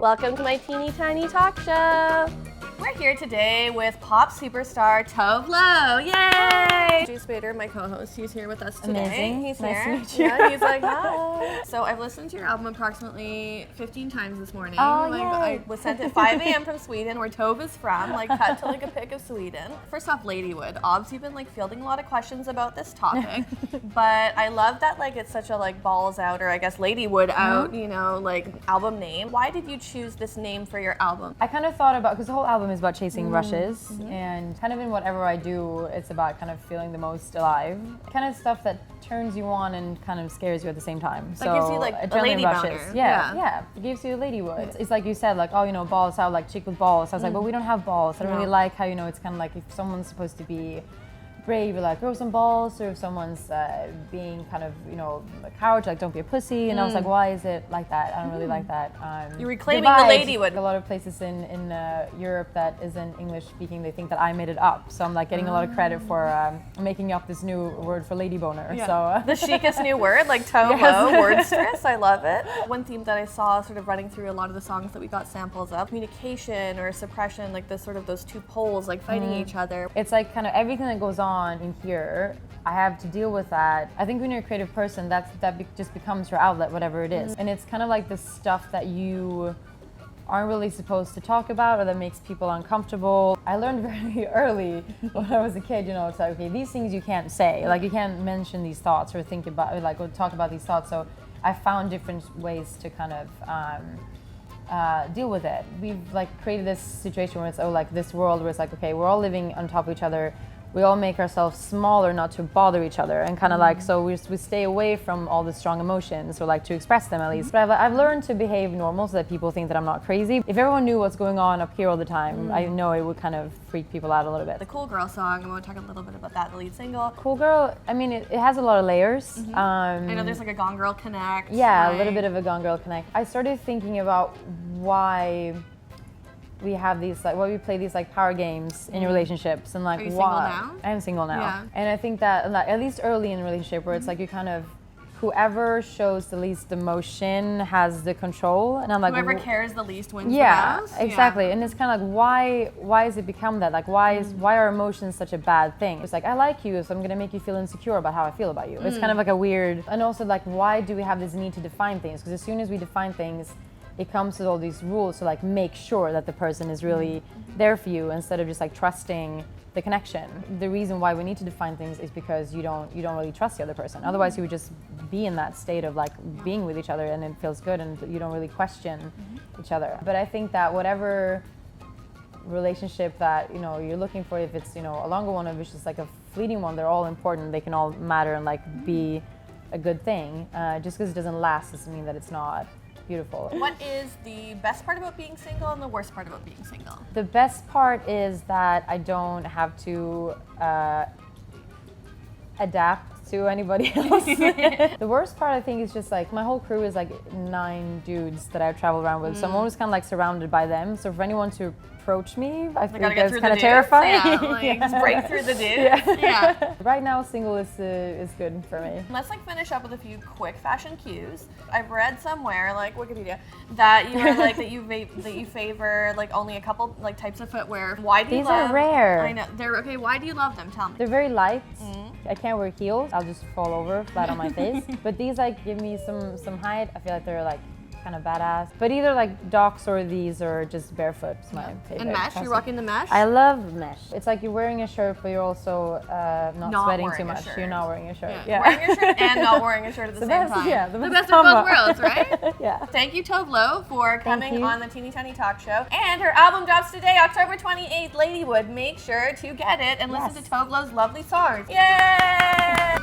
Welcome to my teeny tiny talk show. We're here today with pop superstar Tove Lo. Yay! Jay Spader, my co-host, he's here with us today. Amazing. He's nice here. to meet you. Yeah, he's like, hi. So I've listened to your album approximately 15 times this morning. Oh, like, yay. I was sent at 5 a.m. from Sweden, where Tove is from, like cut to like a pic of Sweden. First off, Ladywood. Obviously, you've been like fielding a lot of questions about this topic, but I love that like it's such a like balls out, or I guess Ladywood out, you know, like album name. Why did you choose this name for your album? I kind of thought about, because the whole album is about chasing rushes, and kind of in whatever I do, it's about kind of feeling the most alive. Kind of stuff that turns you on and kind of scares you at the same time. That gives you like a adrenaline lady rushes. boner. Yeah. It gives you a ladywood. It's like you said, like, oh, you know, balls out, like chick with balls. I was like, but we don't have balls. I don't really like how, you know, it's kind of like if someone's supposed to be brave, you're like, grow some balls, or if someone's being kind of, you know, a coward, like, don't be a pussy. And I was like, why is it like that? I don't really like that. You're reclaiming the ladywood. A lot of places in Europe that isn't English speaking, they think that I made it up. So I'm like getting a lot of credit for making up this new word for lady boner. Yeah. So the chicest new word, like Tove Lo, wordstress. I love it. One theme that I saw sort of running through a lot of the songs that we got samples of, communication or suppression, like this sort of those two poles like fighting each other. it's like kind of everything that goes on in here, I have to deal with that. I think when you're a creative person, just becomes your outlet, whatever it is. And it's kind of like the stuff that you aren't really supposed to talk about, or that makes people uncomfortable. I learned very early when I was a kid, you know, it's like, okay, these things you can't say. Like, you can't mention these thoughts or think about, like, or talk about these thoughts. So I found different ways to kind of deal with it. We've like created this situation where it's like this world where it's like, okay, we're all living on top of each other. We all make ourselves smaller not to bother each other, and kind of like, so we stay away from all the strong emotions, or like to express them at least. But I've learned to behave normal so that people think that I'm not crazy. If everyone knew what's going on up here all the time, I know it would kind of freak people out a little bit. The Cool Girl song, I want to talk a little bit about that, the lead single. Cool Girl, I mean, it has a lot of layers. I know there's like a Gone Girl connect. Yeah, right? a little bit of a Gone Girl connect. I started thinking about why we have these, like, why we play these like power games in relationships, and like, Are you why? single now? I'm single now. Yeah. And I think that, like, at least early in a relationship, where it's like you kind of, whoever shows the least emotion has the control, and I'm like, whoever cares the least wins the yeah, most. exactly. And it's kind of like, why has it become that? Like, why are emotions such a bad thing? It's like, I like you, so I'm gonna make you feel insecure about how I feel about you. It's kind of like a weird, and also like, why do we have this need to define things? Because as soon as we define things, it comes with all these rules to like make sure that the person is really there for you, instead of just like trusting the connection. The reason why we need to define things is because you don't really trust the other person. Otherwise, you would just be in that state of like being with each other, and it feels good, and you don't really question each other. But I think that whatever relationship that, you know, you're looking for, if it's, you know, a longer one, or if it's just like a fleeting one, they're all important. They can all matter and like be a good thing. Just because it doesn't last doesn't mean that it's not beautiful. What is the best part about being single and the worst part about being single? The best part is that I don't have to adapt to anybody else. The worst part, I think, is just like my whole crew is like 9 dudes that I've traveled around with, so I'm always kind of like surrounded by them. So for anyone to approach me, I think that's kind of terrifying. Yeah, like just break through the dudes. Yeah. Right now, single is good for me. Let's like finish up with a few quick fashion cues. I've read somewhere, like Wikipedia, that you are like that you favor like only a couple like types of footwear. Why do you These love? are rare. I know they're okay. Why do you love them? Tell me. They're very light. I can't wear heels. I'll just fall over flat on my face. But these like give me some height. I feel like they're like kind of badass. But either like Docs or these, or just barefoot is my favorite. And mesh, you're rocking the mesh? I love mesh. It's like you're wearing a shirt, but you're also not sweating too much. You're not wearing a shirt. Yeah. Wearing a shirt and not wearing a shirt at the same time. Yeah, the best of both worlds, right? Yeah. Thank you, Tove Lo, for coming on the Teeny Tiny Talk Show. And her album drops today, October 28th, Ladywood. Make sure to get it and listen to Tove Lo's lovely songs. Yay!